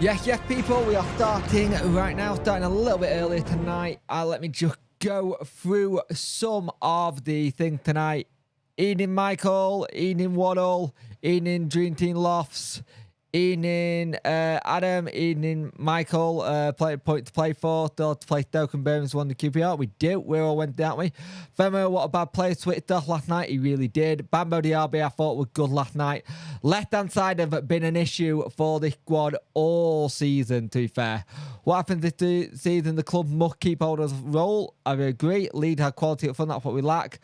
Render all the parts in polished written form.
Yes, people, we are starting right now, starting a little bit earlier tonight. Let me just go through some of the things tonight. Evening Michael, evening Waddle, evening Dream Team Lofts, evening Adam, evening Michael, point to play for, still to play Stoke and Birmingham won the QPR. We do, we all went, didn't we? Femo, what a bad play switched off last night, he really did. Bambo DRB, I thought was good last night. Left-hand side have been an issue for this squad all season, to be fair. What happens this season? The club must keep hold of the role. I agree. Lead had quality up front, that's what we lack.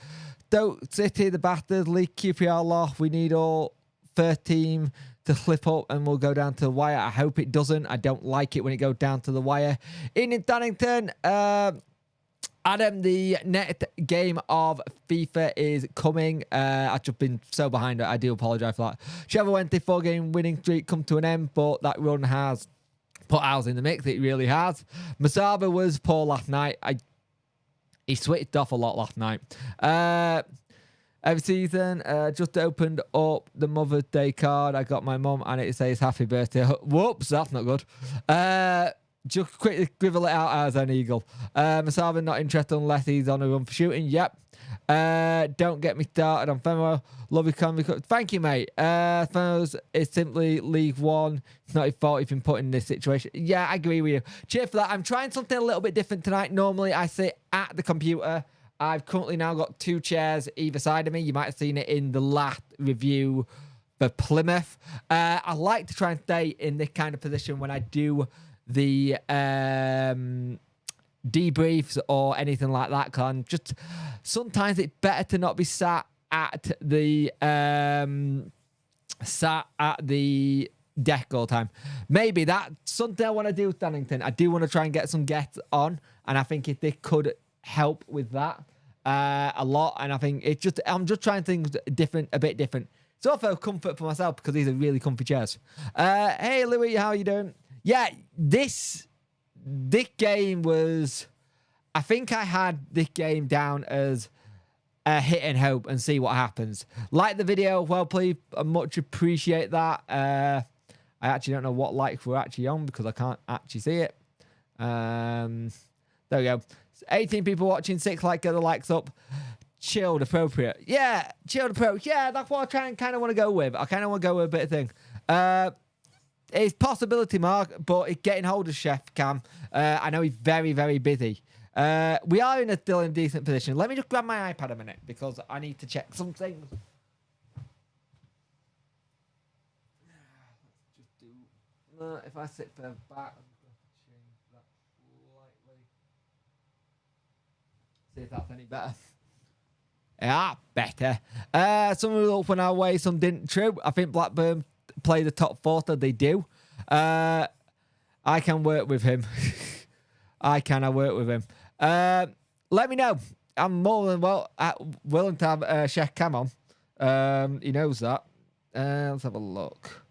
Stoke City, the Bastards, League QPR lost. We need all first team to slip up and we'll go down to the wire. I hope it doesn't. I don't like it when it goes down to the wire. In Dannington, Adam, the next game of FIFA is coming. I've just been so behind it. I do apologise for that. Sheffield Wednesday 4-game winning streak come to an end, but that run has put ours in the mix. It really has. Masaba was poor last night. He switched off a lot last night. Every season, just opened up the Mother's Day card. I got my mum and it says happy birthday. Whoops, that's not good. Just quickly grivel it out as an eagle. Masaba not interested unless he's on a run for shooting. Yep. Don't get me started on Femo. Love your comedy. Thank you, mate. Femo's is simply League One. It's not your fault you've been put in this situation. Yeah, I agree with you. Cheers for that. I'm trying something a little bit different tonight. Normally, I sit at the computer. I've currently now got 2 chairs either side of me. You might have seen it in the last review for Plymouth. I like to try and stay in this kind of position when I do the debriefs or anything like that. Cause just sometimes it's better to not be sat at the deck all the time. Maybe that's something I want to do with Dannington. I do want to try and get some guests on, and I think if they could help with that a lot. And I think it's just I'm just trying things different, a bit different. It's also comfort for myself because these are really comfy chairs. Hey Louis, how you doing? Yeah, this game was, I think I had this game down as a hit and hope and see what happens. Like the video, well please, I much appreciate that. I actually don't know what likes we're actually on because I can't actually see it. There we go. 18 people watching, 6 likes, get the likes up. Chilled, appropriate. Yeah, chilled, appropriate. Yeah, that's what I kind of want to go with. I kind of want to go with a bit of thing. It's possibility, Mark, but it's getting hold of Chef Cam. I know he's very, very busy. We are still in a decent position. Let me just grab my iPad a minute because I need to check some things. Let's just do... if I sit further back, I'm going to change that slightly. See if that's any better. Yeah, better. Some results went our way, some didn't. True. I think Blackburn play the top 4, so they do. I can work with him. I work with him. Let me know. I'm more than willing to have Chef Cam on. He knows that. Let's have a look.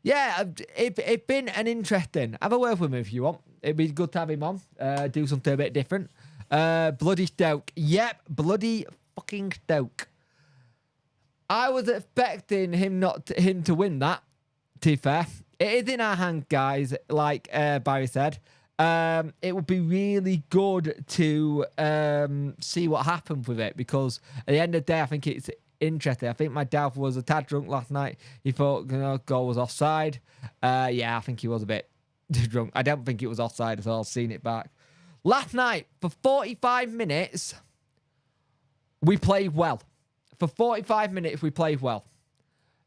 Yeah, it's been an interesting. Have a word with him if you want. It'd be good to have him on. Do something a bit different. Bloody Stoke. Yep, bloody fucking Stoke. I was expecting him to win that, to be fair. It is in our hands, guys, like Barry said. It would be really good to see what happened with it because at the end of the day, I think it's interesting. I think my dad was a tad drunk last night. He thought goal was offside. Yeah, I think he was a bit drunk. I don't think it was offside at all. I've seen it back. Last night, for 45 minutes, we played well. For 45 minutes, we played well.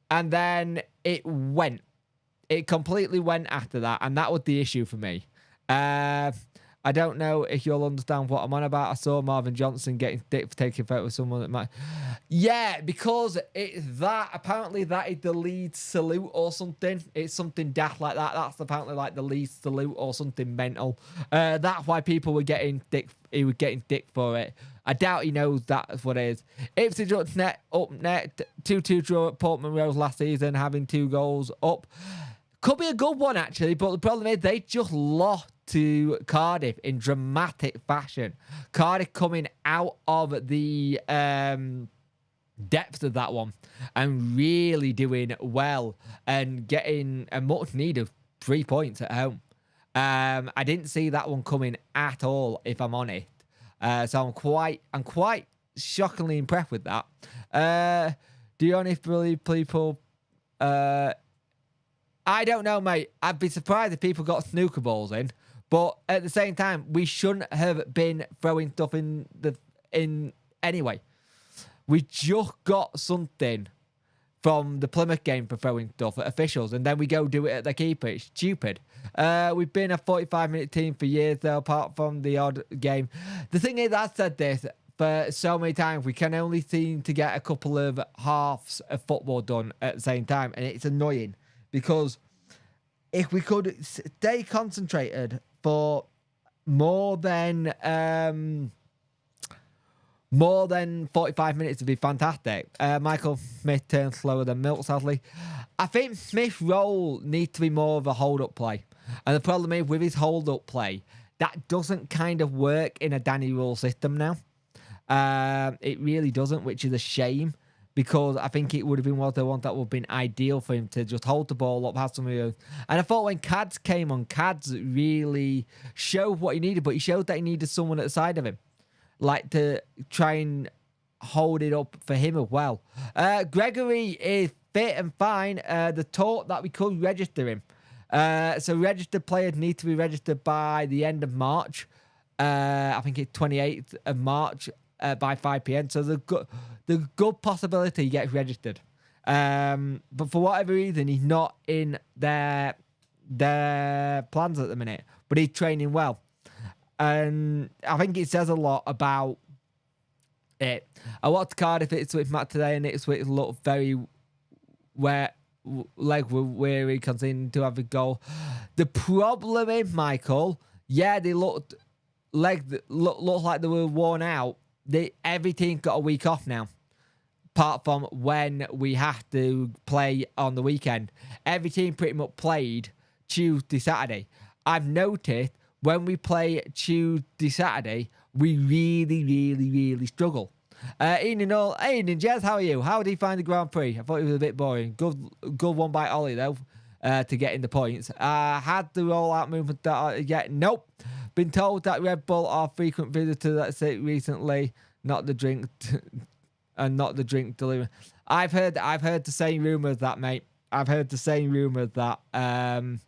And then it went. It completely went after that. And that was the issue for me. I don't know if you'll understand what I'm on about. I saw Marvin Johnson getting dick for taking a photo with someone that might... Yeah, because it's that. Apparently that is the lead salute or something. It's something daft like that. That's apparently like the lead salute or something mental. That's why people were getting dick. He was getting dick for it. I doubt he knows that's what it is. Ipswich up next. 2-2 draw at Portman Road last season, having 2 goals up. Could be a good one, actually, but the problem is they just lost to Cardiff in dramatic fashion. Cardiff coming out of the depths of that one and really doing well and getting a much needed 3 points at home. I didn't see that one coming at all, if I'm honest. So I'm quite shockingly impressed with that. Do you honestly believe people? I don't know, mate. I'd be surprised if people got snooker balls in, but at the same time, we shouldn't have been throwing stuff in anyway. We just got something from the Plymouth game for throwing stuff at officials, and then we go do it at the keeper. It's stupid. We've been a 45-minute team for years, though, apart from the odd game. The thing is, I've said this for so many times, we can only seem to get a couple of halves of football done at the same time, and it's annoying, because if we could stay concentrated for more than 45 minutes would be fantastic. Michael Smith turns slower than Milt, sadly. I think Smith's role needs to be more of a hold-up play. And the problem is, with his hold-up play, that doesn't kind of work in a Danny Rule system now. It really doesn't, which is a shame, because I think it would have been one that would have been ideal for him to just hold the ball up, have somebody else. And I thought when Cads came on, Cads really showed what he needed, but he showed that he needed someone at the side of him, like to try and hold it up for him as well. Gregory is fit and fine. The talk that we could register him. So registered players need to be registered by the end of March. I think it's 28th of March by 5 p.m. So the good possibility he gets registered. But for whatever reason, he's not in their plans at the minute. But he's training well. And I think it says a lot about it. I watched Cardiff Ipswich match today, and Ipswich looked very leg were weary, continuing to have a goal. The problem is, Michael, yeah, they looked like they were worn out. Every team got a week off now, apart from when we have to play on the weekend. Every team pretty much played Tuesday, Saturday. I've noticed when we play Tuesday, Saturday, we really struggle. Ian and Jez, how are you? How did he find the Grand Prix? I thought it was a bit boring. Good one by Ollie, though, to get in the points. Had the rollout movement yet? Nope. Been told that Red Bull are frequent visitors, that's it, recently. Not the drink and not the drink delivery. I've heard the same rumours that, mate. I've heard the same rumours that. And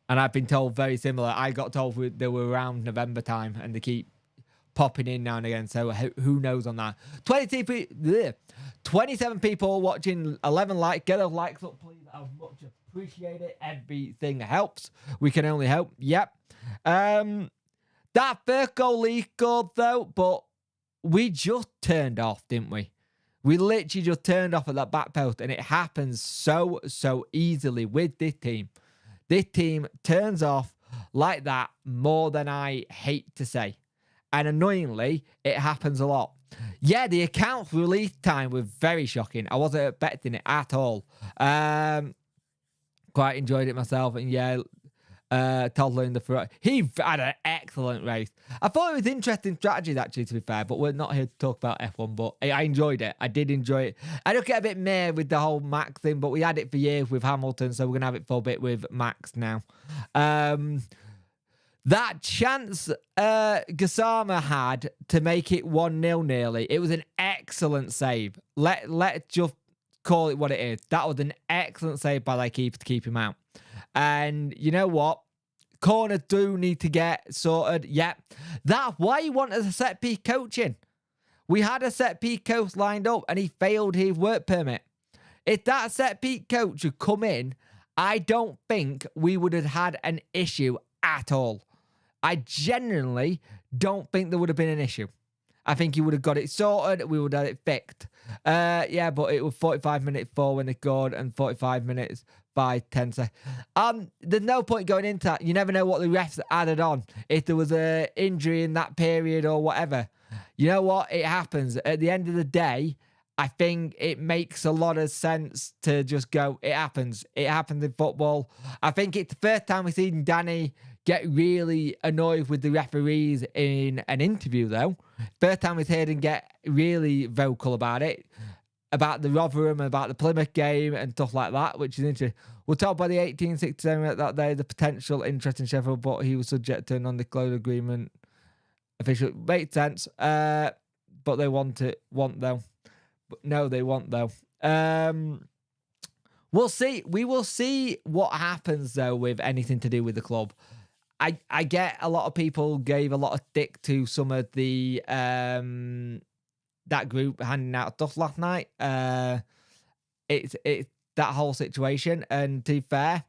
I've been told very similar. I got told they were around November time, and they keep popping in now and again. So who knows on that? 27 people watching, 11 likes. Get those likes up, please. I would much appreciate it. Everything helps. We can only help. Yep. That first goal leaked good, though, but we just turned off, didn't we? We literally just turned off at that back post, and it happens so easily with this team. This team turns off like that more than I hate to say. And annoyingly, it happens a lot. Yeah, the account release time was very shocking. I wasn't expecting it at all. Quite enjoyed it myself. And yeah, Toddler in the front. He had an excellent race. I thought it was interesting strategies, actually, to be fair, but we're not here to talk about F1, but I enjoyed it. I did enjoy it. I don't get a bit meh with the whole Max thing, but we had it for years with Hamilton, so we're going to have it for a bit with Max now. That chance Gassama had to make it 1-0 nearly, it was an excellent save. Let's just call it what it is. That was an excellent save by their keeper to keep him out. And you know what? Corners do need to get sorted. Yep. That's why he wanted a set-piece coaching. We had a set-piece coach lined up, and he failed his work permit. If that set-piece coach had come in, I don't think we would have had an issue at all. I genuinely don't think there would have been an issue. I think he would have got it sorted. We would have had it fixed. Yeah, but it was 45 minutes for when they scored, and 45 minutes by 10 seconds. There's no point going into that. You never know what the refs added on. If there was an injury in that period or whatever. You know what? It happens. At the end of the day, I think it makes a lot of sense to just go, it happens. It happens in football. I think it's the first time we've seen Danny get really annoyed with the referees in an interview, though. First time we've heard him get really vocal about it. about the Rotherham, about the Plymouth game and stuff like that, which is interesting. We're told by the 1867 that day the potential interest in Sheffield, but he was subject to a non-disclosure agreement. Official makes sense, but they want though. But no, they want though. We'll see. We will see what happens though with anything to do with the club. I get a lot of people gave a lot of stick to some of the that group handing out stuff last night. It's that whole situation, and to be fair,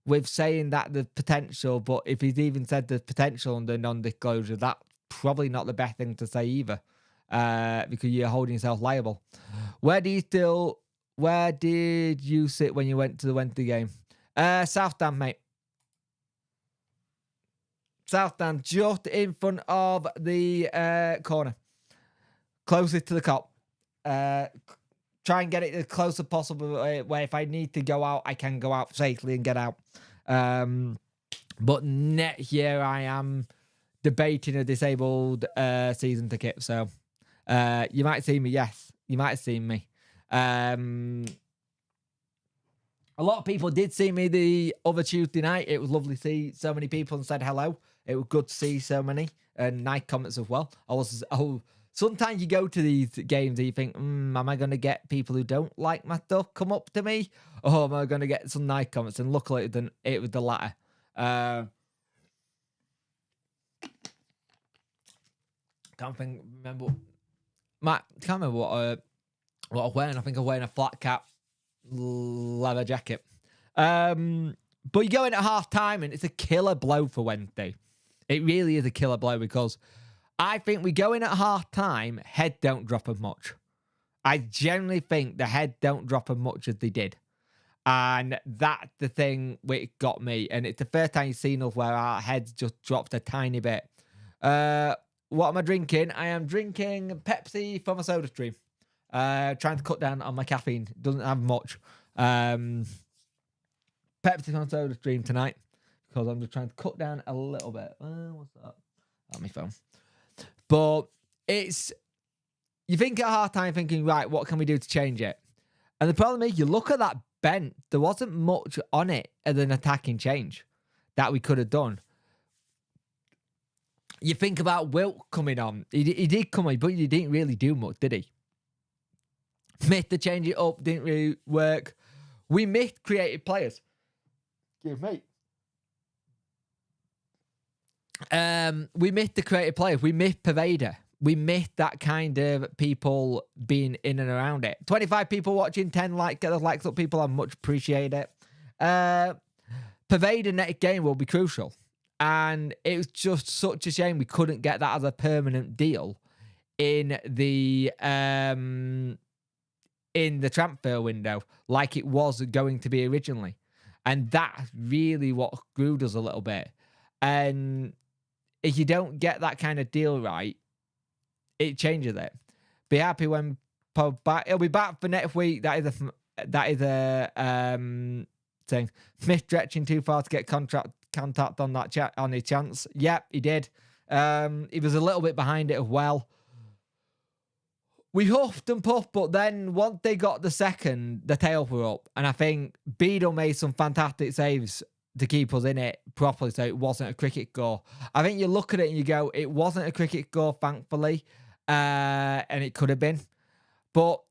with saying that the potential, but if he's even said the potential under non-disclosure, that's probably not the best thing to say either, because you're holding yourself liable. Where did you sit when you went to the Wednesday game? South Stand, mate. South Stand, just in front of the corner. Closest to the cop. Try and get it as close as possible, where if I need to go out, I can go out safely and get out. But next year, I am debating a disabled season ticket. So you might see me, yes. You might have seen me. A lot of people did see me the other Tuesday night. It was lovely to see so many people and said hello. It was good to see so many and nice comments as well. Sometimes you go to these games and you think, am I going to get people who don't like my stuff come up to me? Or am I going to get some nice comments? And luckily it was the latter. Can't remember what I'm wearing. I think I'm wearing a flat cap leather jacket. But you go in at half time and it's a killer blow for Wednesday. It really is a killer blow because I think we go in at half time, head don't drop as much. I generally think the head don't drop as much as they did. And that's the thing which got me. And it's the first time you've seen us where our heads just dropped a tiny bit. What am I drinking? I am drinking Pepsi from a soda stream. Trying to cut down on my caffeine. Doesn't have much. Pepsi from a soda stream tonight. Because I'm just trying to cut down a little bit. What's that? On my phone. But it's... You think at half time thinking, right, what can we do to change it? And the problem is, you look at that bench, there wasn't much on it as an attacking change that we could have done. You think about Wilt coming on. He did come on, but he didn't really do much, did he? Missed to change it up, didn't really work. We missed creative players. Excuse me. We missed the creative players. We missed Pervader. We missed that kind of people being in and around it. 25 people watching, 10 likes. Get those likes up, people. I much appreciate it. Pervader next game will be crucial. And it was just such a shame we couldn't get that as a permanent deal in the transfer window like it was going to be originally. And that's really what screwed us a little bit. And if you don't get that kind of deal right, it changes it. Be happy when Paul back. He'll be back for next week. That is a thing. Smith stretching too far to get contact on that chat on his chance. Yep, he did. He was a little bit behind it as well. We huffed and puffed, but then once they got the second, the tails were up. And I think Beadle made some fantastic saves to keep us in it properly, so it wasn't a cricket score. I think you look at it and you go, it wasn't a cricket score, thankfully, and it could have been. But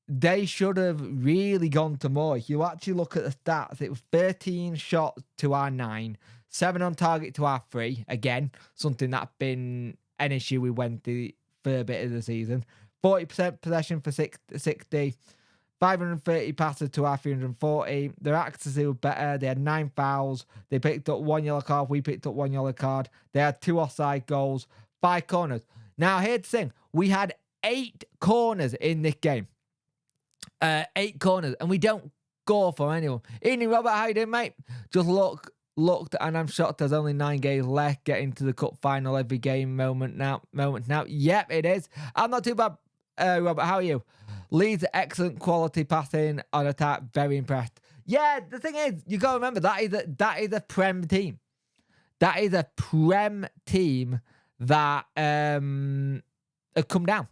they should have really gone to more. If you actually look at the stats, it was 13 shots to our 9, 7 on target to our 3. Again, something that's been an issue we went through for a bit of the season. 40% possession for 60. 530 passes to our 340. Their accuracy was better. They had 9 fouls. They picked up 1 yellow card. We picked up 1 yellow card. They had 2 offside goals, 5 corners. Now, here's the thing. We had 8 corners in this game. 8 corners. And we don't score for anyone. Evening, Robert. How you doing, mate? Just looked, and I'm shocked there's only 9 games left. Getting to the cup final every game. Moment now. Yep, it is. I'm not too bad, Robert. How are you? Leeds excellent quality passing on attack. Very impressed. Yeah, the thing is, you got to remember that is a Prem team. That is a Prem team that have come down.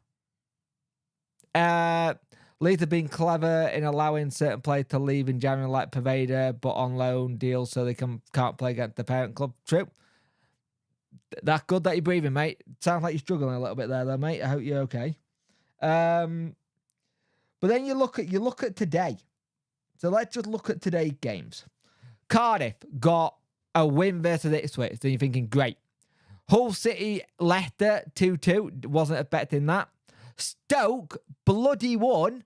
Leeds have been clever in allowing certain players to leave in January, like Pervader, but on loan deals so they can't play against the parent club. True. That's good that you're breathing, mate. Sounds like you're struggling a little bit there, though, mate. I hope you're okay. But then you look at today. So let's just look at today's games. Cardiff got a win versus Ipswich. So you're thinking, great. Hull City, Leicester, 2-2. Wasn't expecting that. Stoke bloody won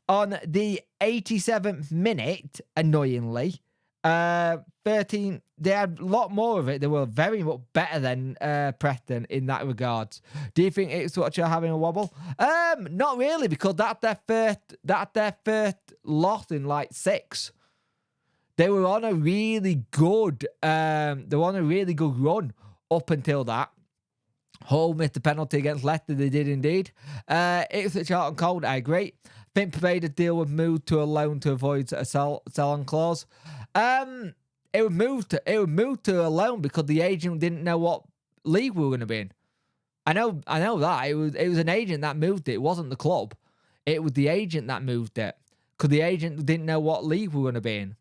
on the 87th minute, annoyingly. 13. They had a lot more of it. They were very much better than Preston in that regards. Do you think Ipswich are having a wobble? Not really, because that's their first loss in like 6. They were on a really good run up until that. Hull missed the penalty against Leicester. They did indeed. Ipswich out on cold. I agree. I think Pervader deal would move to a loan to avoid a sell-on clause. It would move to a loan because the agent didn't know what league we were going to be in. I know that. It was an agent that moved it. It wasn't the club. It was the agent that moved it because the agent didn't know what league we were going to be in.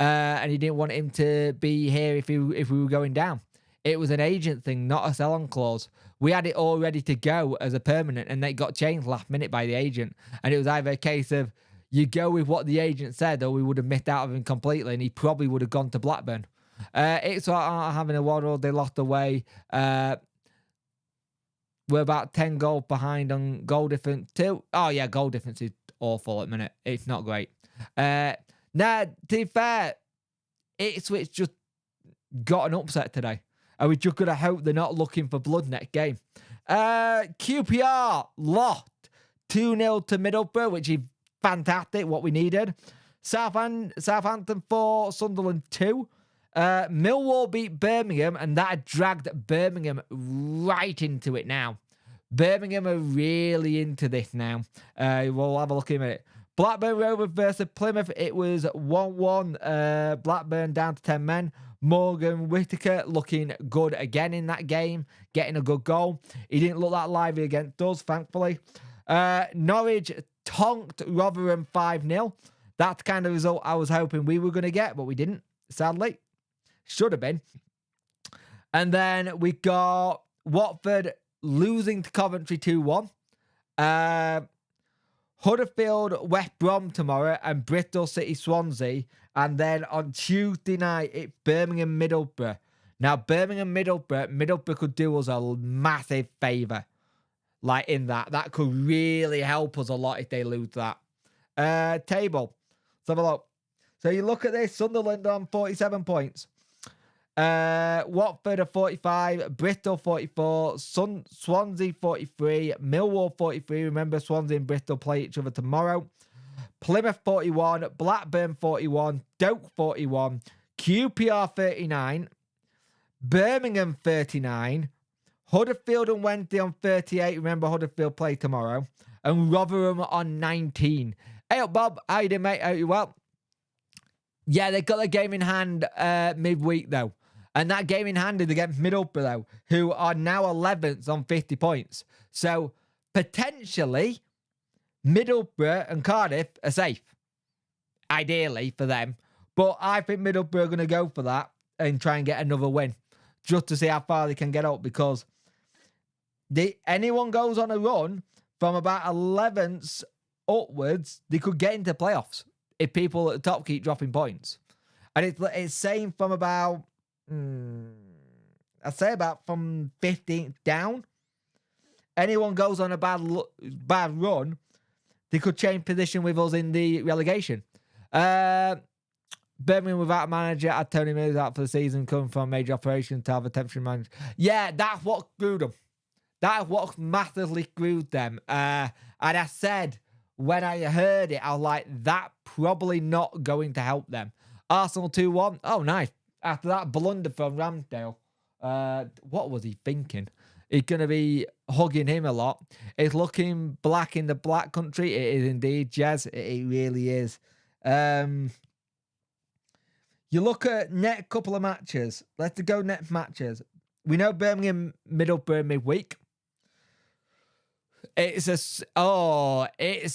And he didn't want him to be here if we were going down. It was an agent thing, not a sell-on clause. We had it all ready to go as a permanent, and they got changed last minute by the agent. And it was either a case of you go with what the agent said, or we would have missed out of him completely, and he probably would have gone to Blackburn. It's having a waddle. They lost away. We're about 10 goals behind on goal difference too. Oh yeah, goal difference is awful at the minute. It's not great. Now, to be fair, Ipswich just got an upset today. And we just got to hope they're not looking for blood next game. QPR lost 2-0 to Middlesbrough, which is fantastic, what we needed. Southampton 4, Sunderland 2. Millwall beat Birmingham, and that dragged Birmingham right into it now. Birmingham are really into this now. We'll have a look in a minute. Blackburn Rovers versus Plymouth. It was 1-1. Blackburn down to 10 men. Morgan Whittaker looking good again in that game, getting a good goal. He didn't look that lively against us, thankfully. Norwich tonked Rotherham 5-0. That's the kind of result I was hoping we were going to get, but we didn't, sadly. Should have been. And then we got Watford losing to Coventry 2-1. Huddersfield, West Brom tomorrow, and Bristol City, Swansea. And then on Tuesday night, it's Birmingham, Middlesbrough. Now, Birmingham, Middlesbrough could do us a massive favour. Like in that. That could really help us a lot if they lose that. Table. Let's have a look. So you look at this. Sunderland on 47 points. Watford are 45, Bristol 44, Swansea 43, Millwall 43. Remember, Swansea and Bristol play each other tomorrow. Plymouth 41, Blackburn 41, Stoke 41, QPR 39, Birmingham 39, Huddersfield and Wednesday on 38. Remember, Huddersfield play tomorrow. And Rotherham on 19. Hey up, Bob. How you doing, mate? How you well? Yeah, they got their game in hand midweek, though. And that game in hand is against Middlesbrough, though, who are now 11th on 50 points. So, potentially, Middlesbrough and Cardiff are safe. Ideally, for them. But I think Middlesbrough are going to go for that and try and get another win. Just to see how far they can get up. Because anyone goes on a run from about 11th upwards, they could get into playoffs if people at the top keep dropping points. And it's saying from about... I'd say about from 15th down. Anyone goes on a bad run, they could change position with us in the relegation. Birmingham without a manager, had Tony Mills out for the season, coming from a major operation to have a temporary manager. Yeah, that's what screwed them. That's what massively screwed them. And I said, when I heard it, I was like, that probably not going to help them. Arsenal 2-1. Oh, nice. After that blunder from Ramsdale, what was he thinking? He's going to be hugging him a lot. It's looking black in the black country. It is indeed, Jez. It really is. You look at next couple of matches. Let's go next matches. We know Birmingham, Middlesbrough midweek. It's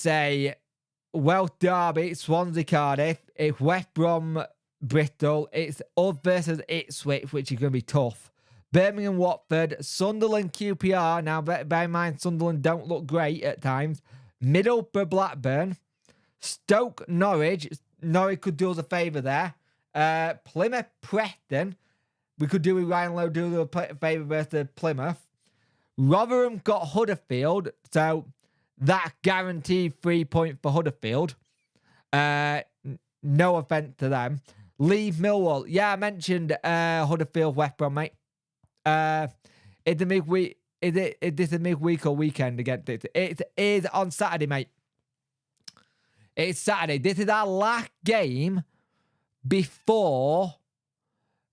a Welsh Derby, Swansea Cardiff. It's West Brom Bristol. It's us versus Ipswich, which is going to be tough. Birmingham Watford, Sunderland QPR. Now, bear in mind, Sunderland don't look great at times. Middlesbrough Blackburn. Stoke Norwich. Norwich could do us a favour there. Plymouth Preston. We could do with Ryan Lowe do a favour versus Plymouth. Rotherham got Huddersfield. So that guaranteed 3 points for Huddersfield. No offence to them. Leave Millwall. Yeah, I mentioned Huddersfield West Brom, mate. It's a midweek. Is this a midweek or weekend against it? It is on Saturday, mate. It's Saturday. This is our last game before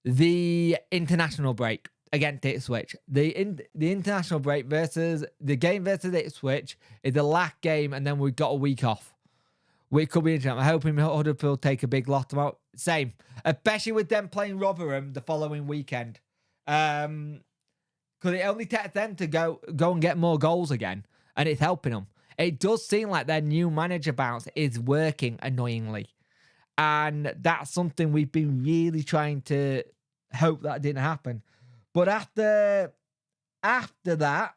the international break against Ipswich. The international break versus the game versus Ipswich is the last game, and then we've got a week off. Which could be interesting. I'm hoping Huddersfield take a big loss tomorrow. Same. Especially with them playing Rotherham the following weekend. Because it only takes them to go and get more goals again. And it's helping them. It does seem like their new manager bounce is working annoyingly. And that's something we've been really trying to hope that didn't happen. But after that,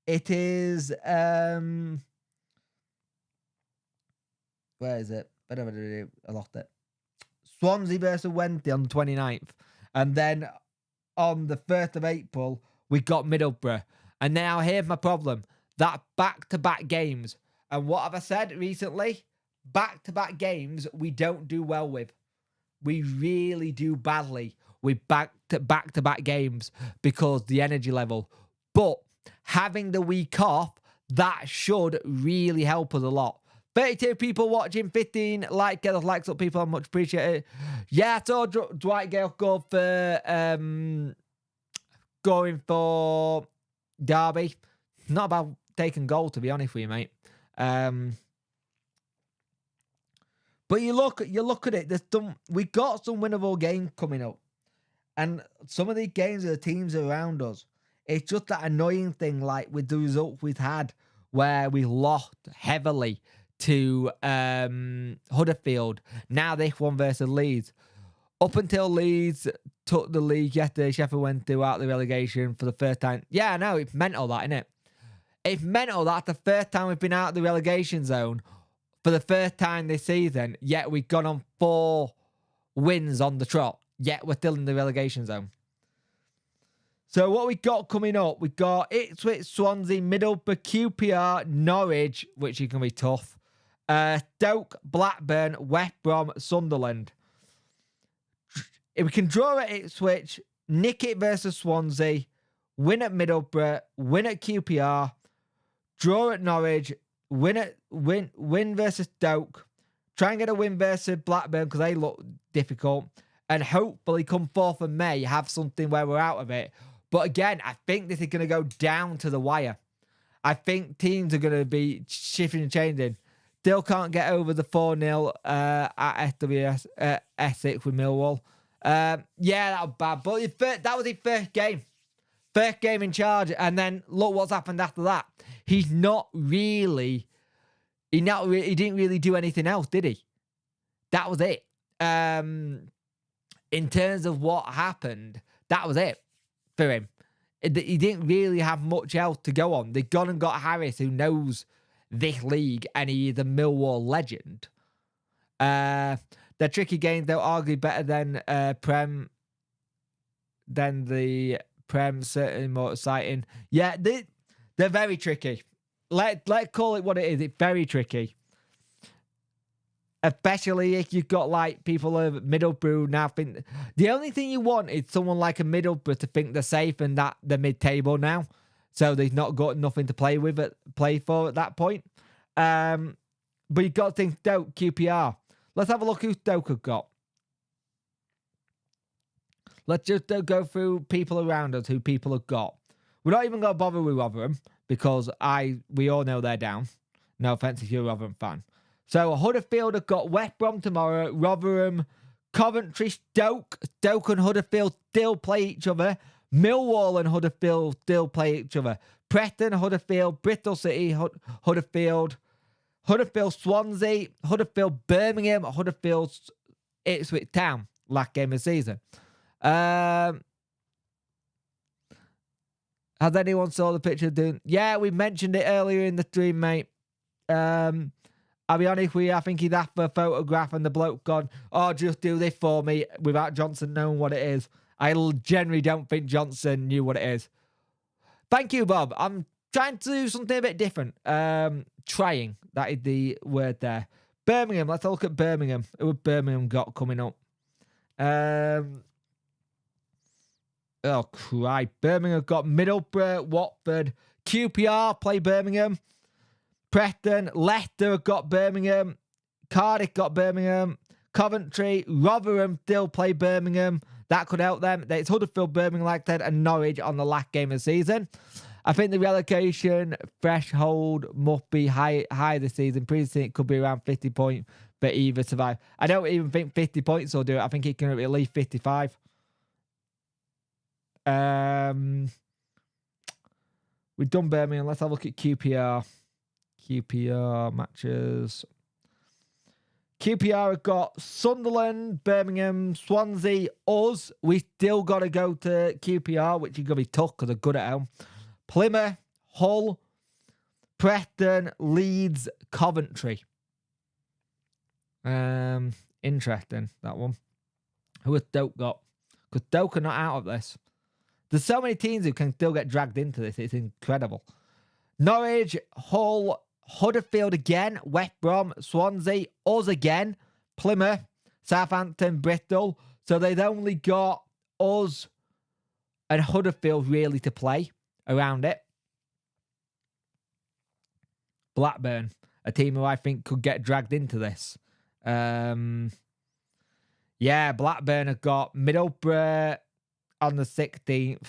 it is... where is it? I lost it. Swansea versus Wednesday on the 29th. And then on the 1st of April, we got Middlesbrough. And now here's my problem. That back-to-back games. And what have I said recently? Back-to-back games we don't do well with. We really do badly with back-to-back games because the energy level. But having the week off, that should really help us a lot. 32 people watching, 15 get those likes up, people. I much appreciate it. Yeah, I saw Dwight Gale go for going for Derby. Not about taking goal, to be honest with you, mate. But you look at it. We got some winnable games coming up, and some of these games are the teams around us. It's just that annoying thing, like with the results we've had, where we lost heavily to Huddersfield. Now this one versus Leeds. Up until Leeds took the league yesterday, Sheffield went throughout the relegation for the first time. Yeah, I know, it's mental that, isn't it? It's mental that the first time we've been out of the relegation zone for the first time this season, yet we've gone on 4 wins on the trot, yet we're still in the relegation zone. So what we got coming up, we got Ipswich, Swansea, Middlesbrough, QPR, Norwich, which is going to be tough. Stoke, Blackburn, West Brom, Sunderland. If we can draw at Ipswich, nick it versus Swansea, win at Middlesbrough, win at QPR, draw at Norwich, win versus Stoke, try and get a win versus Blackburn because they look difficult, and hopefully come 4th of May have something where we're out of it. But again, I think this is going to go down to the wire. I think teams are going to be shifting and changing. Still can't get over the 4-0 at SWS Essex with Millwall. Yeah, that was bad. But that was his first game. First game in charge. And then look what's happened after that. He didn't really do anything else, did he? That was it. In terms of what happened, that was it for him. He didn't really have much else to go on. They've gone and got Harris, who knows this league, and he is a Millwall legend. They're tricky games, though, arguably better than Prem. Than the Prem, certainly more exciting. Yeah, they're very tricky. Let's call it what it is. It's very tricky. Especially if you've got like people of Middlesbrough now think the only thing you want is someone like a Middlesbrough to think they're safe and that they're mid-table now. So they've not got nothing to play for at that point. But you've got to think Stoke, QPR. Let's have a look who Stoke have got. Let's just go through people around us who people have got. We're not even going to bother with Rotherham because we all know they're down. No offence if you're a Rotherham fan. So Huddersfield have got West Brom tomorrow, Rotherham, Coventry, Stoke. Stoke and Huddersfield still play each other. Millwall and Huddersfield still play each other. Preston, Huddersfield, Bristol City, Huddersfield, Huddersfield, Swansea, Huddersfield, Birmingham, Huddersfield, Ipswich Town, last game of the season. Has anyone saw the picture of doing? Yeah, we mentioned it earlier in the stream, mate. I'll be honest with you, I think he'd asked for a photograph and the bloke gone, oh, just do this for me without Johnson knowing what it is. I generally don't think Johnson knew what it is. Thank you, Bob. I'm trying to do something a bit different. Trying. That is the word there. Birmingham. Let's have a look at Birmingham. Who have Birmingham got coming up? Oh, Christ. Birmingham got Middlesbrough, Watford, QPR play Birmingham. Preston, Leicester have got Birmingham. Cardiff got Birmingham. Coventry, Rotherham still play Birmingham. That could help them. It's Huddersfield, Birmingham, like I said, and Norwich on the last game of the season. I think the relegation threshold must be high this season. Previously, it could be around 50 points for either survive. I don't even think 50 points will do it. I think it can be at least 55. We've done Birmingham. Let's have a look at QPR. QPR matches. QPR have got Sunderland, Birmingham, Swansea, us. We still got to go to QPR, which is going to be tough because they're good at home. Plymouth, Hull, Preston, Leeds, Coventry. Interesting, that one. Who has Stoke got? Because Stoke are not out of this. There's so many teams who can still get dragged into this. It's incredible. Norwich, Hull, Huddersfield again, West Brom, Swansea, us again, Plymouth, Southampton, Bristol. So they've only got us and Huddersfield really to play around it. Blackburn, a team who I think could get dragged into this. Yeah, Blackburn have got Middlesbrough on the 16th.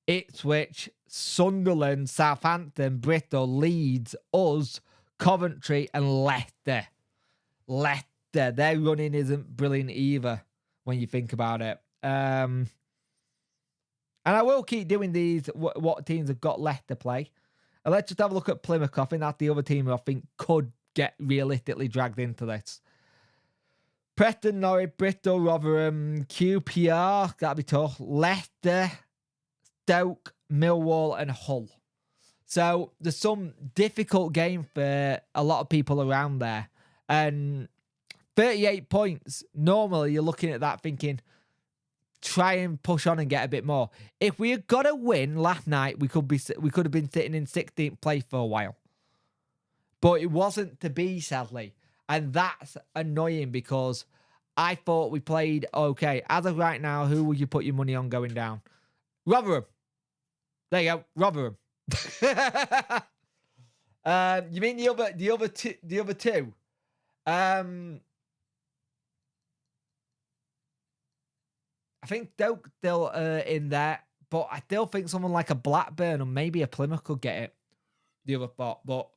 Ipswich, Sunderland, Southampton, Bristol, Leeds, us, Coventry, and Leicester. Leicester, their running isn't brilliant either when you think about it. And I will keep doing these, what teams have got left to play. And let's just have a look at Plymouth. I think that's the other team who I think could get realistically dragged into this. Preston, Norwich, Bristol, Rotherham, QPR, that'll be tough. Leicester, Stoke, Millwall, and Hull. So there's some difficult game for a lot of people around there. And 38 points, normally you're looking at that thinking, try and push on and get a bit more. If we had got a win last night, we could have been sitting in 16th place for a while. But it wasn't to be, sadly. And that's annoying because I thought we played okay. As of right now, who would you put your money on going down? Rotherham. There you go, Rotherham. You mean the other two? I think Stoke still in there, but I still think someone like a Blackburn or maybe a Plymouth could get it. The other thought, but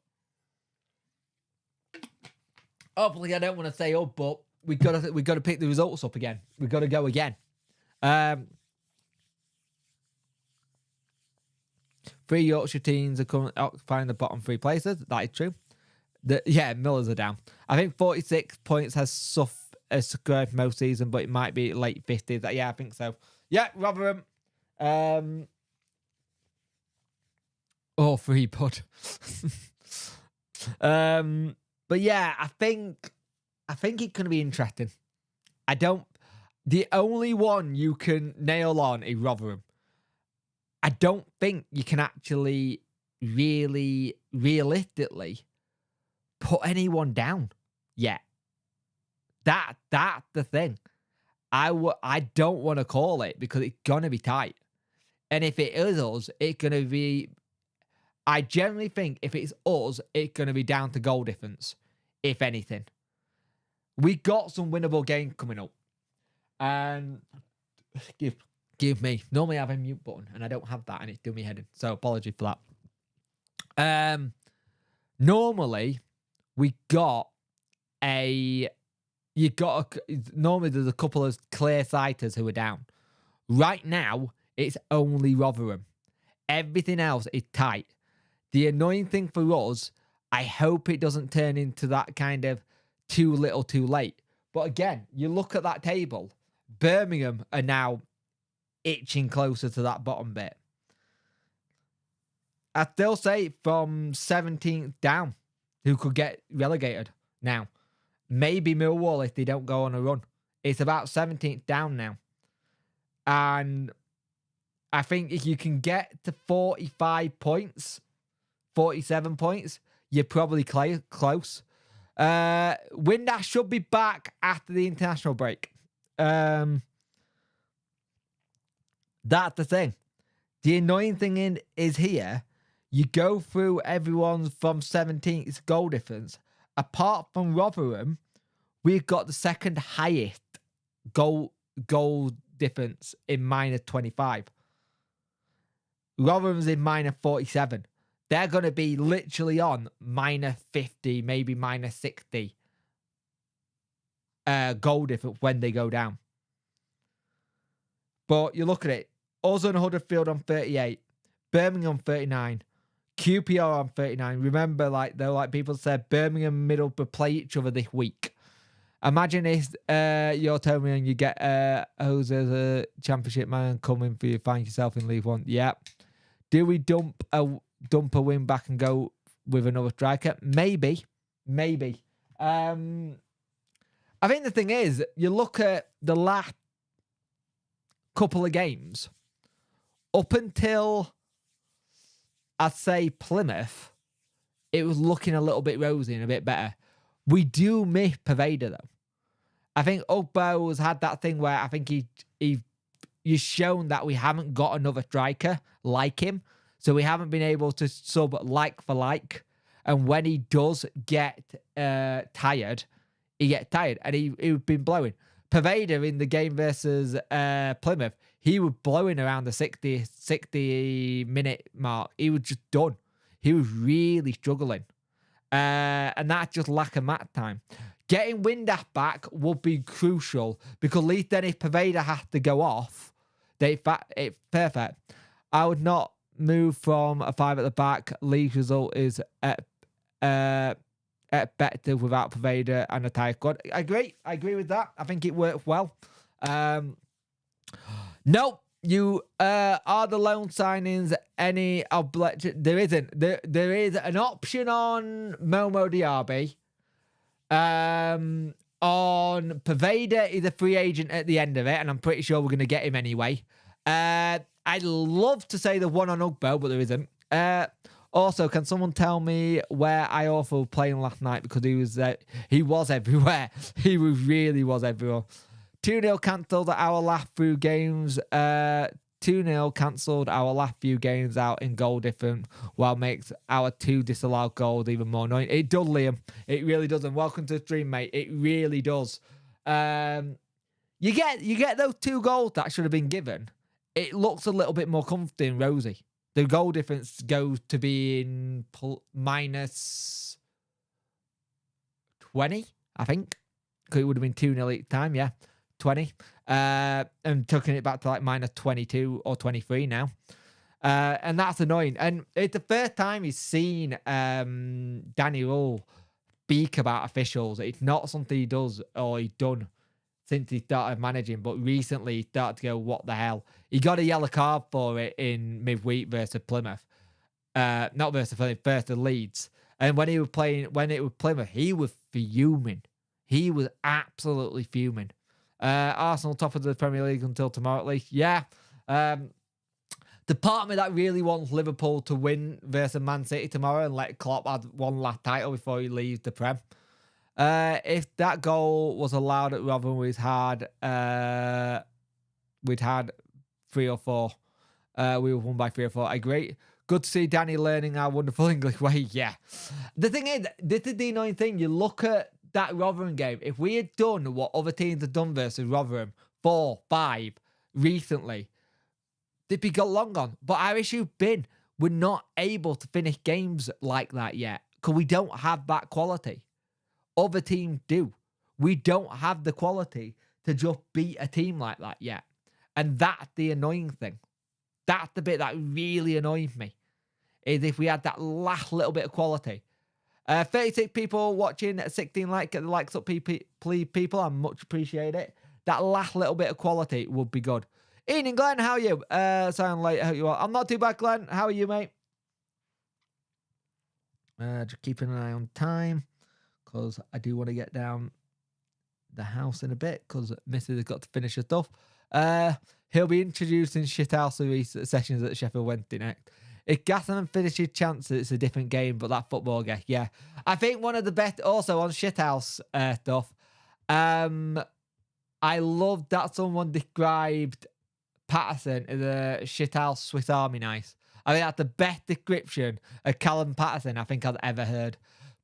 hopefully I don't want to say up, but we got to pick the results up again. We got to go again. 3 Yorkshire teams are currently occupying the bottom 3 places. That is true. Millers are down. I think 46 points has scored most season, but it might be late 50s. Yeah, I think so. Yeah, Rotherham. 3 bud. But yeah, I think it's going to be interesting. The only one you can nail on is Rotherham. I don't think you can actually really realistically put anyone down yet. That's the thing. I don't want to call it because it's going to be tight. And if it is us, it's going to be... I generally think if it's us, it's going to be down to goal difference, if anything. We got some winnable games coming up. And give me. Normally I have a mute button and I don't have that and it's doing me head in. So apology for that. Normally we got normally there's a couple of clear sighters who are down. Right now, it's only Rotherham. Everything else is tight. The annoying thing for us, I hope it doesn't turn into that kind of too little, too late. But again, you look at that table, Birmingham are now itching closer to that bottom bit. I still say from 17th down, who could get relegated now. Maybe Millwall if they don't go on a run. It's about 17th down now. And I think if you can get to 45 points, 47 points, you're probably close. Windass should be back after the international break. That's the thing. The annoying thing is here, you go through everyone from 17th goal difference. Apart from Rotherham, we've got the second highest goal difference in minus 25. Rotherham's in minus 47. They're going to be literally on minus 50, maybe minus 60 goal difference when they go down. But you look at it. Us and Huddersfield on 38. Birmingham 39. QPR on 39. Remember, like people said, Birmingham and Middlesbrough play each other this week. Imagine if you're telling me and you get Jose as a championship man coming for you, find yourself in League One. Yeah. Do we dump a win back and go with another striker? Maybe. I think the thing is, you look at the last couple of games, up until I'd say Plymouth, it was looking a little bit rosy and a bit better. We do miss Pervader though. I think Ugbo's had that thing where I think he's shown that we haven't got another striker like him. So we haven't been able to sub like for like. And when he does get tired, he gets tired. And he's been blowing. Pervader in the game versus Plymouth, he was blowing around the 60 minute mark. He was just done. He was really struggling. And that's just lack of mat time. Getting Windass back would be crucial because at least then if Pervader has to go off, it's perfect. I would not move from a 5 at the back. League result is at better without Pervader and a tire squad. I agree with that. I think it worked well. Nope. You are the loan signings any obligation? There isn't. There is an option on Momo Diaby. On Pervader, he's a free agent at the end of it, and I'm pretty sure we're going to get him anyway. I'd love to say the one on Ugbo, but there isn't. Also, can someone tell me where Iorfa was playing last night? Because he was everywhere. He really was everywhere. 2-0 cancelled our last few games. 2-0 cancelled our last few games out in goal different, while makes our 2 disallowed goals even more annoying. It does, Liam. It really does. And welcome to the stream, mate. It really does. You get those 2 goals that should have been given. It looks a little bit more comfortable and rosy. The goal difference goes to being minus 20, I think. Because it would have been 2-0 each time, yeah. 20. And taking it back to like minus 22 or 23 now. And that's annoying. And it's the first time he's seen Danny Rule speak about officials. It's not something he does or he's done since he started managing, but recently he started to go, what the hell? He got a yellow card for it in midweek versus Plymouth. Not versus Plymouth, versus Leeds. And when it was Plymouth, he was fuming. He was absolutely fuming. Arsenal top of the Premier League until tomorrow at least. Yeah. The part of me that really wants Liverpool to win versus Man City tomorrow and let Klopp add one last title before he leaves the Prem. If that goal was allowed at Rotherham, we'd had 3 or 4. We were won by 3 or 4. I agree. Good to see Danny learning our wonderful English way. Yeah. The thing is, this is the annoying thing. You look at that Rotherham game. If we had done what other teams have done versus Rotherham, 4, 5, recently, they'd be got long gone. But our issue been, we're not able to finish games like that yet because we don't have that quality. Other teams do. We don't have the quality to just beat a team like that yet. And that's the annoying thing. That's the bit that really annoys me. is if we had that last little bit of quality. 36 people watching, 16 likes. Get the likes up, please, people. I much appreciate it. That last little bit of quality would be good. Ian and Glenn, how are you? Sound late. I hope you are. I'm not too bad, Glenn. How are you, mate? Just keeping an eye on time because I do want to get down the house in a bit because Mrs. has got to finish her stuff. He'll be introducing shithousery sessions at Sheffield Wednesday next. If Gatherman finishes chances, it's a different game, but that football game, yeah. I think one of the best, also on shithouse stuff, I love that someone described Patterson as a shithouse Swiss Army knife. I think that's the best description of Callum Patterson I think I've ever heard.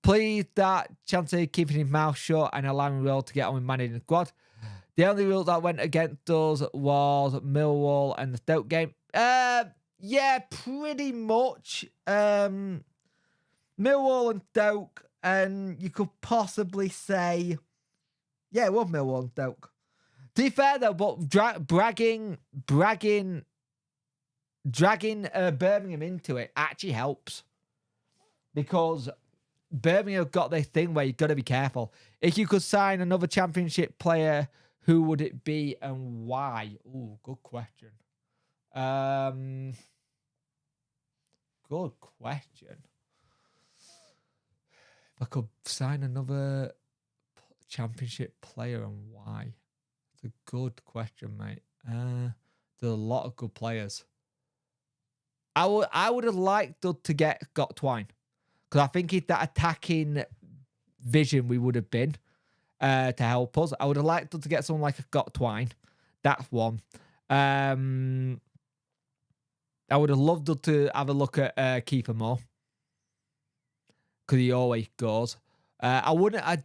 Please, that Chancellor keeping his mouth shut and allowing Will to get on with managing the squad. The only rule that went against us was Millwall and the Stoke game. Yeah, pretty much. Millwall and Stoke, and you could possibly say, yeah, it was Millwall and Stoke. To be fair though, but dragging Birmingham into it actually helps because Birmingham have got this thing where you've got to be careful. If you could sign another Championship player, who would it be and why? Ooh, good question. Good question. If I could sign another Championship player and why? It's a good question, mate. There's a lot of good players. I would have liked to get Twine because I think if that attacking vision we would have been to help us. I would have liked to get someone like a Twine. That's one. I would have loved to have a look at Kiefer Moore because he always goes. I wouldn't have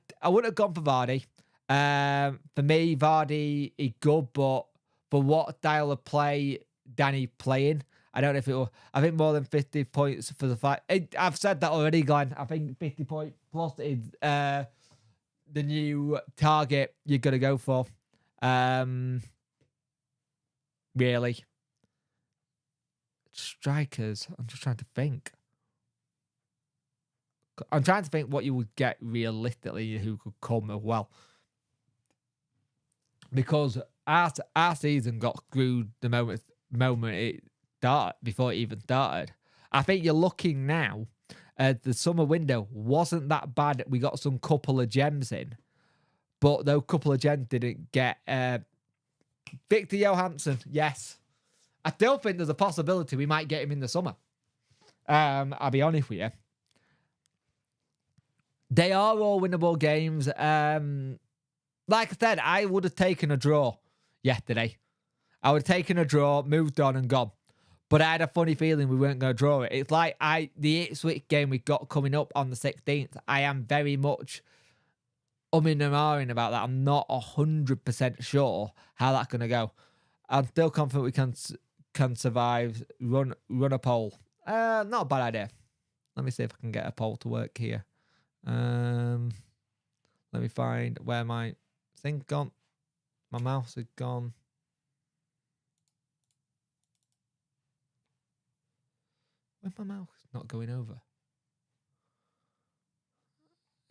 gone for Vardy. For me, Vardy is good, but for what style of play Danny playing, I don't know if it will. I think more than 50 points for the fight. I've said that already, Glenn. I think 50 point plus is the new target you're gonna go for. Really. Strikers. I'm just trying to think. I'm trying to think what you would get realistically who could come as well. Because our season got screwed the moment it started, before it even started. I think you're looking now at the summer window wasn't that bad. We got some couple of gems in. But those couple of gems didn't get Victor Johansson, yes. I still think there's a possibility we might get him in the summer. I'll be honest with you. They are all winnable games. Like I said, I would have taken a draw yesterday. I would have taken a draw, moved on and gone. But I had a funny feeling we weren't going to draw it. It's like the Ipswich game we got coming up on the 16th. I am very much umming and ahhing about that. I'm not 100% sure how that's going to go. I'm still confident we can survive, run a poll. Not a bad idea. Let me see if I can get a poll to work here. Let me find where my thing's gone. My mouse is gone. Where's my mouse? It's not going over.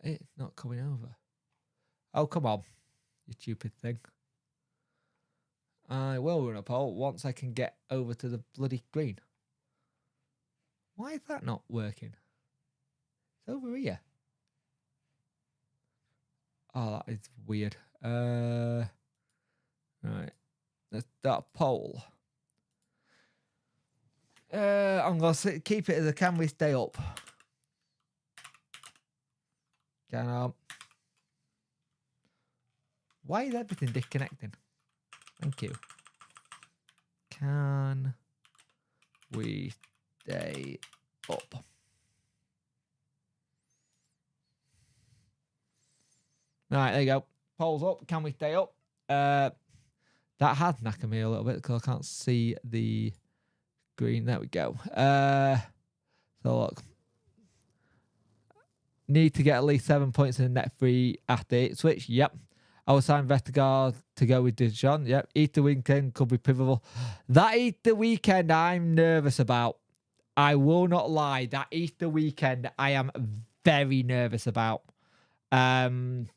It's not coming over. Oh, come on, you stupid thing. I will run a poll once I can get over to the bloody screen. Why is that not working? It's over here. Oh, that is weird. Right. Let's start a poll. I'm going to keep it as a can we stay up? Can I? Why is everything disconnecting? Thank you. Can we stay up? Right, there you go. Polls up. Can we stay up? That has knackered me a little bit because I can't see the green. There we go. So look. Need to get at least 7 points in the net free after it. Switch. Yep. I will sign Vestergaard to go with Dijon. Yep. Easter weekend could be pivotal. That Easter weekend I'm nervous about. I will not lie, that Easter weekend I am very nervous about. And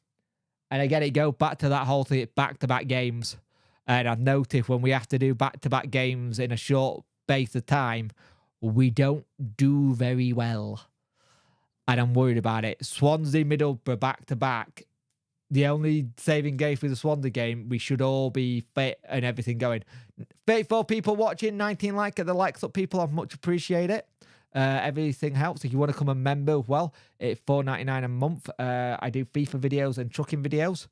again, it goes back to that whole thing, back-to-back games. And I've noticed when we have to do back-to-back games in a short space of time, we don't do very well. And I'm worried about it. Swansea, Middlesbrough, back-to-back. The only saving game for the Swansea game, we should all be fit and everything going. 34 people watching, 19 likes. The likes up, people. I much appreciate it. Everything helps. If you want to become a member, well, it's $4.99 a month. I do FIFA videos and trucking videos.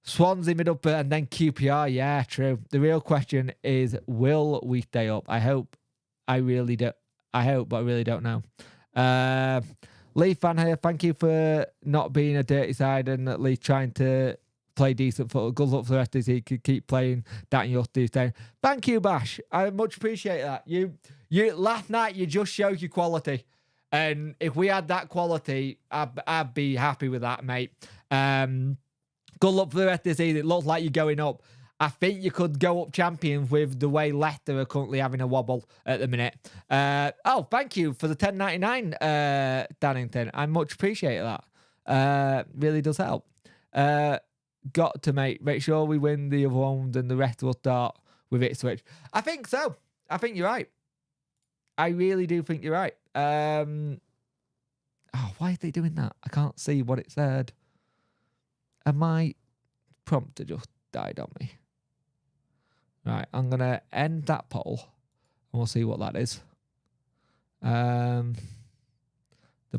Swansea, Middlesbrough, and then QPR. Yeah, true. The real question is, will we stay up? I hope. I really do. I hope, but I really don't know. Lee fan here, thank you for not being a dirty side and at least trying to play decent football. Good luck for the rest of the season. Could keep playing that and you'll do staying. Thank you, Bash. I much appreciate that. You last night you just showed your quality. And if we had that quality, I'd be happy with that, mate. Good luck for the rest of the season. It looks like you're going up. I think you could go up champions with the way Leicester are currently having a wobble at the minute. Oh, thank you for the $10.99, Dannington. I much appreciate that. Really does help. Got to make sure we win the other ones and the rest will start with Ipswich. I think so. I think you're right. I really do think you're right. Oh, why are they doing that? I can't see what it said. And my prompter just died on me. Right, I'm going to end that poll and we'll see what that is. The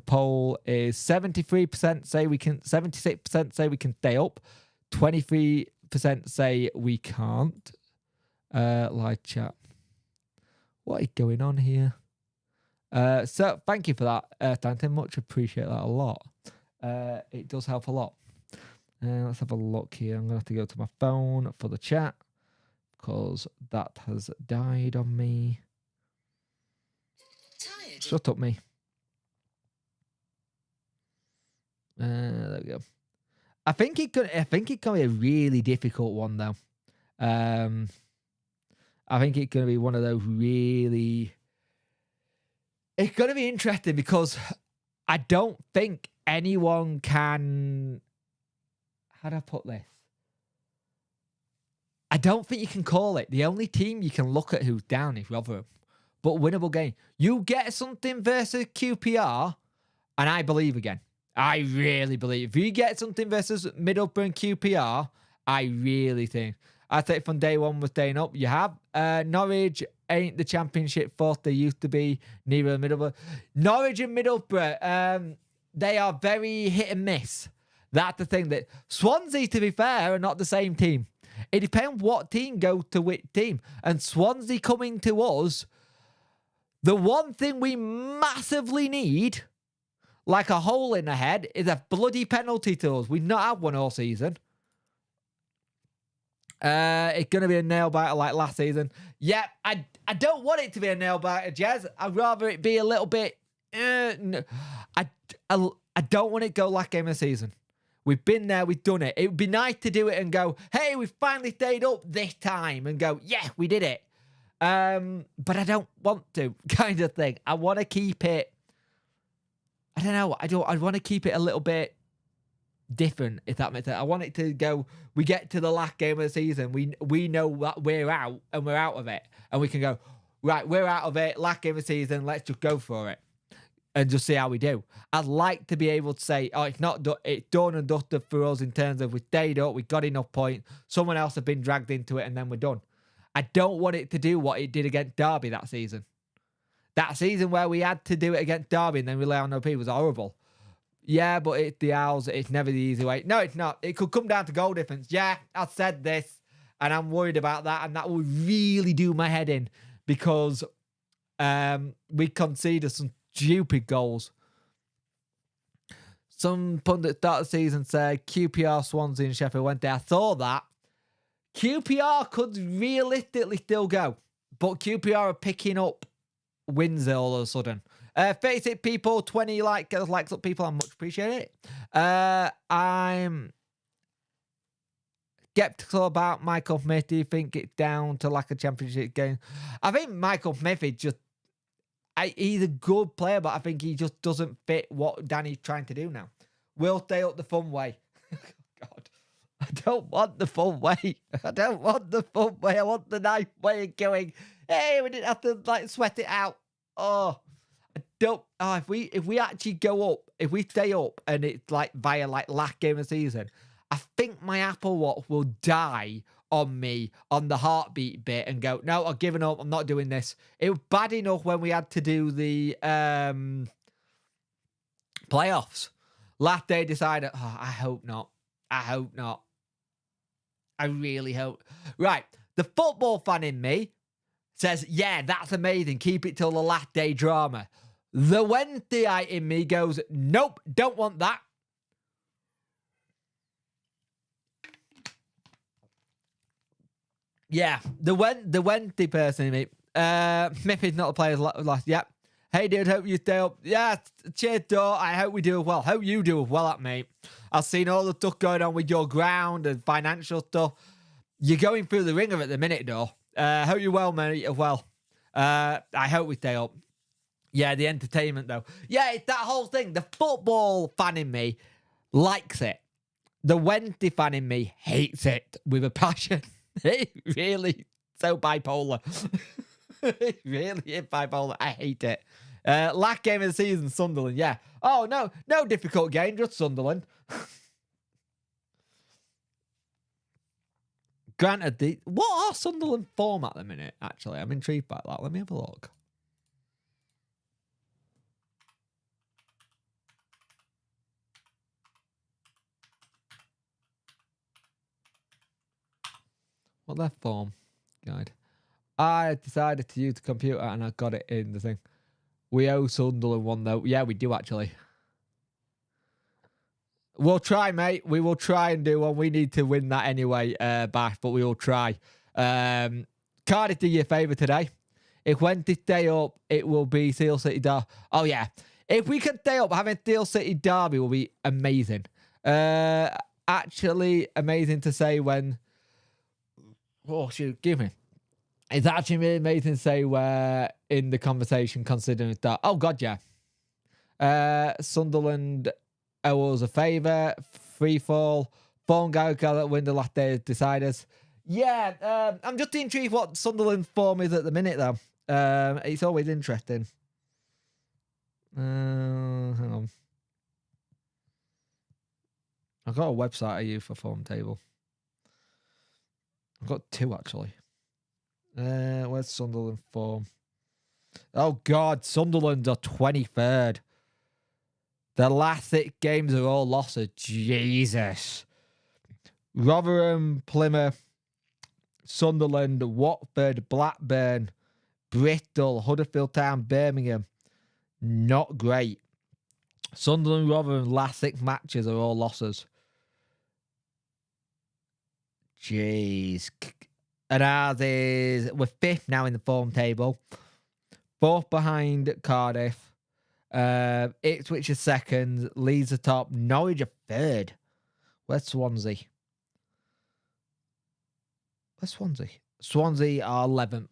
poll is 73% say we can, 76% say we can stay up, 23% say we can't. Live chat. What is going on here? So thank you for that, Dante. Much appreciate that a lot. It does help a lot. Let's have a look here. I'm going to have to go to my phone for the chat because that has died on me. Tired. Shut up, me. There we go. I think it could be a really difficult one though. I think it's going to be one of those really. It's going to be interesting because I don't think anyone can. How do I put this? I don't think you can call it. The only team you can look at who's down is Rotherham. But winnable game. You get something versus QPR, and I believe again. I really believe. If you get something versus Middlesbrough and QPR, I really think. I think from day one we're staying up. You have Norwich ain't the championship force they used to be. Neither Middlesbrough. Norwich and Middlesbrough, they are very hit and miss. That's the thing. That Swansea, to be fair, are not the same team. It depends what team goes to which team. And Swansea coming to us, the one thing we massively need, like a hole in the head, is a bloody penalty to us. We've not had one all season. It's going to be a nail-biter like last season. Yeah, I don't want it to be a nail-biter, Jez. I'd rather it be a little bit. No. I don't want it to go last game of the season. We've been there, we've done it. It would be nice to do it and go, hey, we finally stayed up this time, and go, yeah, we did it. But I don't want to, kind of thing. I want to keep it. I don't know. I want to keep it a little bit different, if that makes sense. I want it to go, we get to the last game of the season. We know that we're out and we're out of it. And we can go, right, we're out of it. Last game of the season. Let's just go for it. And just see how we do. I'd like to be able to say, oh, it's done and dusted for us in terms of we stayed up, we got enough points, someone else has been dragged into it, and then we're done. I don't want it to do what it did against Derby that season. That season where we had to do it against Derby and then rely on OP was horrible. Yeah, but it's the Owls. It's never the easy way. No, it's not. It could come down to goal difference. Yeah, I've said this, and I'm worried about that, and that will really do my head in because we conceded some stupid goals. Some pundits start the season said QPR, Swansea and Sheffield Wednesday. I thought that. QPR could realistically still go. But QPR are picking up wins all of a sudden. 36 people, 20 likes up people. I much appreciate it. I'm skeptical about Michael Smith. Do you think it's down to lack of championship game? I think Michael Smith is just he's a good player, but I think he just doesn't fit what Danny's trying to do now. We'll stay up the fun way. God, I don't want the fun way. I don't want the fun way. I want the nice way of going. Hey, we didn't have to like sweat it out. Oh, I don't. Oh, if we actually go up, if we stay up, and it's like via like last game of the season, I think my Apple Watch will die on me on the heartbeat bit and go, no, I've given up. I'm not doing this. It was bad enough when we had to do the playoffs. Last day decided, oh, I hope not. I hope not. I really hope. Right. The football fan in me says, yeah, that's amazing. Keep it till the last day drama. The Wednesday in me goes, nope, don't want that. Yeah, the Wednesday person in me. Smith is not a player's last. Yep. Hey, dude, hope you stay up. Yeah, cheers, Door. I hope we do well. Hope you do well at me. I've seen all the stuff going on with your ground and financial stuff. You're going through the ringer at the minute, Door. Hope you're well, mate. Well, I hope we stay up. Yeah, the entertainment, though. Yeah, it's that whole thing. The football fan in me likes it. The Wednesday fan in me hates it with a passion. It really so bipolar. It really is bipolar. I hate it. Last game of the season, Sunderland. Yeah. Oh, no difficult game, just Sunderland. Granted, what are Sunderland form at the minute, actually? I'm intrigued by that. Let me have a look. What their form guide? I decided to use the computer and I got it in the thing. We owe Sunderland one though. Yeah, we do actually. We'll try, mate. We will try and do one. We need to win that anyway, Bash, but we will try. Cardiff did you a favour today. If Wednesday stay up, it will be Steel City Derby. Oh, yeah. If we can stay up, having Steel City Derby will be amazing. Actually, amazing to say when... Oh, shoot, give me. It's actually really amazing to say where in the conversation considering that. Oh, God, yeah. Sunderland owe us a favour. Free fall. Form guy that win the last day of deciders. Yeah, I'm just intrigued what Sunderland's form is at the minute, though. It's always interesting. Hang on. I've got a website I use for form table. I've got two, actually. Where's Sunderland form? Oh, God. Sunderland are 23rd. The last 6 games are all losses. Jesus. Rotherham, Plymouth, Sunderland, Watford, Blackburn, Bristol, Huddersfield Town, Birmingham. Not great. Sunderland, Rotherham, last 6 matches are all losses. Jeez. And ours is, we're 5th now in the form table. 4th behind Cardiff. Ipswich is 2nd. Leeds are top. Norwich are 3rd. Where's Swansea? Where's Swansea? Swansea are 11th.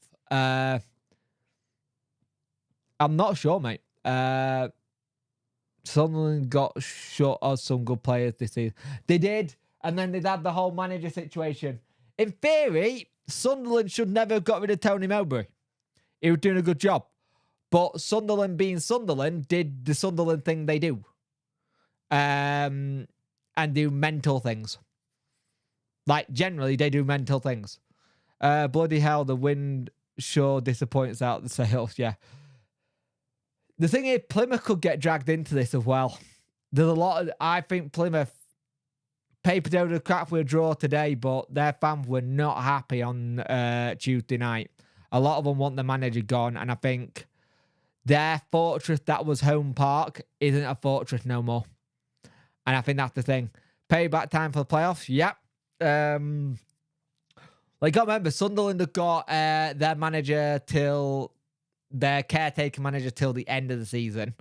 I'm not sure, mate. Sunderland got short of some good players this season. They did. And then they'd had the whole manager situation. In theory, Sunderland should never have got rid of Tony Mowbray. He was doing a good job. But Sunderland being Sunderland did the Sunderland thing they do. And do mental things. Like, generally, they do mental things. Bloody hell, the wind sure disappoints out the sails, yeah. The thing is, Plymouth could get dragged into this as well. There's a lot of... I think Plymouth papered over the crap with a draw today, but their fans were not happy on Tuesday night. A lot of them want the manager gone, and I think their fortress that was home park isn't a fortress no more. And I think that's the thing. Payback time for the playoffs, yep. Like, I remember, Sunderland have got their manager till... their caretaker manager till the end of the season.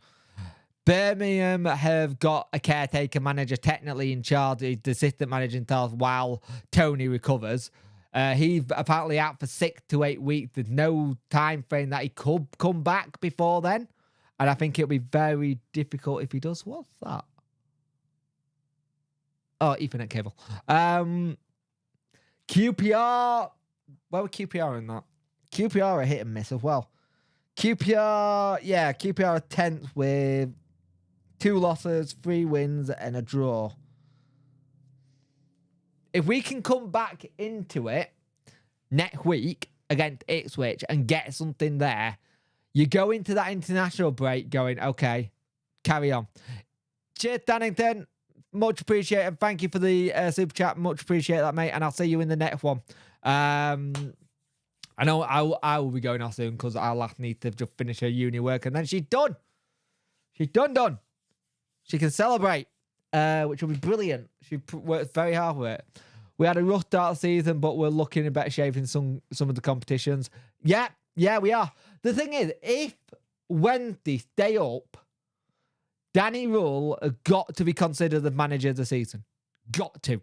Birmingham have got a caretaker manager technically in charge, the assistant manager in charge while Tony recovers. He's apparently out for 6 to 8 weeks. There's no time frame that he could come back before then. And I think it'll be very difficult if he does. What's that? Oh, Ethernet cable. QPR. Where were QPR in that? QPR are hit and miss as well. QPR are 10th with 2 losses, 3 wins, and a draw. If we can come back into it next week against Ipswich and get something there, you go into that international break going, okay, carry on. Cheers, Dannington. Much appreciated. Thank you for the super chat. Much appreciate that, mate. And I'll see you in the next one. I know I will be going off soon because I'll last need to just finish her uni work and then she's done. She's done. She can celebrate, which will be brilliant. She worked very hard with it. We had a rough start of the season, but we're looking in better shape in some of the competitions. Yeah, we are. The thing is, if Wednesday stay up, Danny Rule has got to be considered the manager of the season. Got to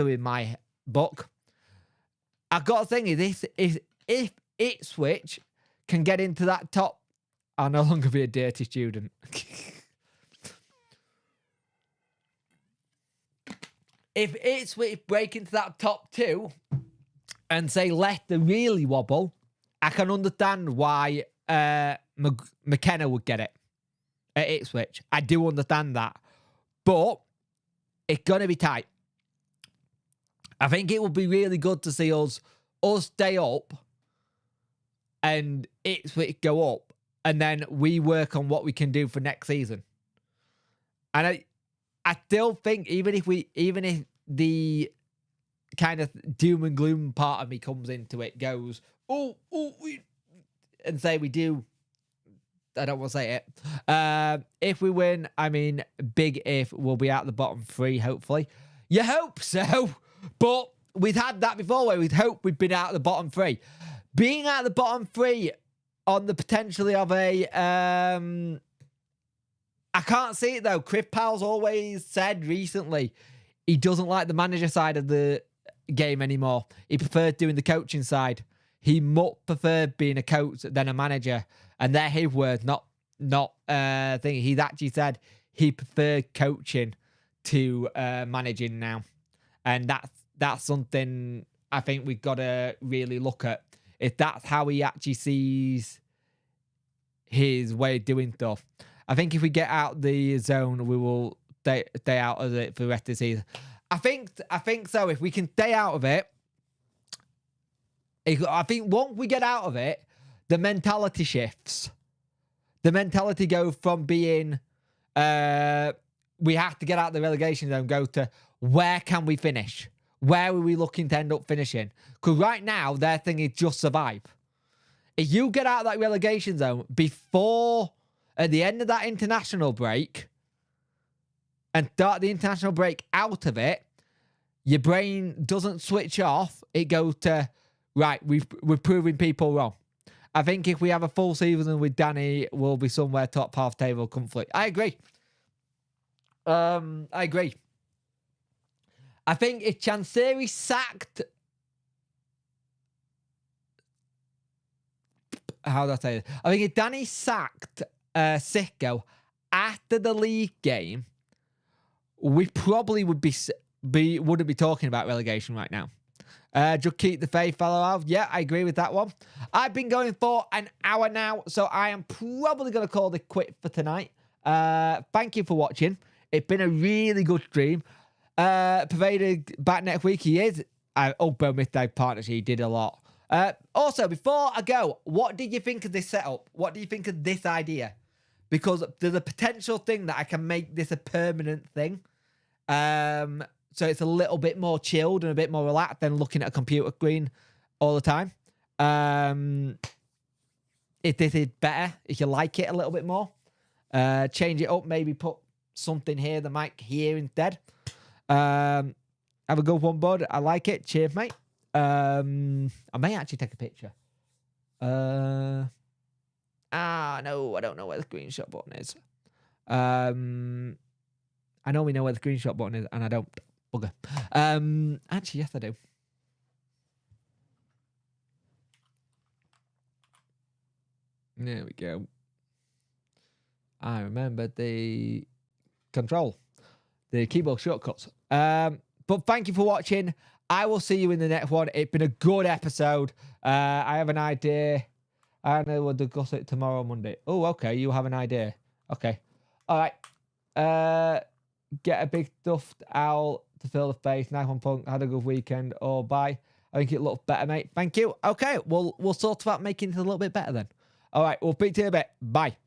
in my book. I've got to think this is if Ipswich can get into that top, I'll no longer be a dirty student. If Ipswich break into that top 2 and say Leicester really wobble, I can understand why McKenna would get it at Ipswich. I do understand that. But it's going to be tight. I think it would be really good to see us stay up and Ipswich go up, and then we work on what we can do for next season. And I still think even if the kind of doom and gloom part of me comes into it, goes, and say we do, I don't want to say it. If we win, I mean, big if, we'll be out the bottom 3, hopefully. You hope so. But we've had that before where we'd hope we'd been out of the bottom 3. Being out of the bottom 3 on the potentially of a... I can't see it though. Chris Powell's always said recently he doesn't like the manager side of the game anymore. He preferred doing the coaching side. He much preferred being a coach than a manager. And they're his words, not thing. He's actually said he preferred coaching to managing now. And that's something I think we've got to really look at. If that's how he actually sees his way of doing stuff. I think if we get out the zone, we will stay out of it for the rest of the season. I think so. If we can stay out of it, I think once we get out of it, the mentality shifts. The mentality goes from being we have to get out of the relegation zone, go to where can we finish? Where are we looking to end up finishing? Because right now, their thing is just survive. If you get out of that relegation zone before, at the end of that international break, and start the international break out of it, your brain doesn't switch off. It goes to, right, we're proving people wrong. I think if we have a full season with Danny, we'll be somewhere top half table comfortably. I agree. I think if Chansiri sacked... How do I say this? I think if Danny sacked Sicko after the league game, we probably wouldn't be talking about relegation right now. Just keep the faith, fellow out. Yeah, I agree with that one. I've been going for an hour now, so I am probably going to call this quit for tonight. Thank you for watching. It's been a really good stream. Pervaded back next week. He is. Bro Midday Partnership. He did a lot. Also, before I go, what did you think of this setup? What do you think of this idea? Because there's a potential thing that I can make this a permanent thing. So it's a little bit more chilled and a bit more relaxed than looking at a computer screen all the time. If this is better, if you like it a little bit more, change it up, maybe put something here, the mic here instead. Have a good one, bud. I like it. Cheers, mate. I may actually take a picture. No, I don't know where the screenshot button is. I know we know where the screenshot button is, and I don't. Bugger. Actually, yes, I do. There we go. I remember the control, the keyboard shortcuts. But thank you for watching. I will see you in the next one. It's been a good episode. I have an idea. I know we'll discuss it tomorrow, Monday. Oh, okay. You have an idea. Okay. All right. Get a big stuffed owl to fill the face. Nice one, Punk. Had a good weekend. Oh, bye. I think it looks better, mate. Thank you. Okay. We'll sort about making it a little bit better then. All right. We'll speak to you in a bit. Bye.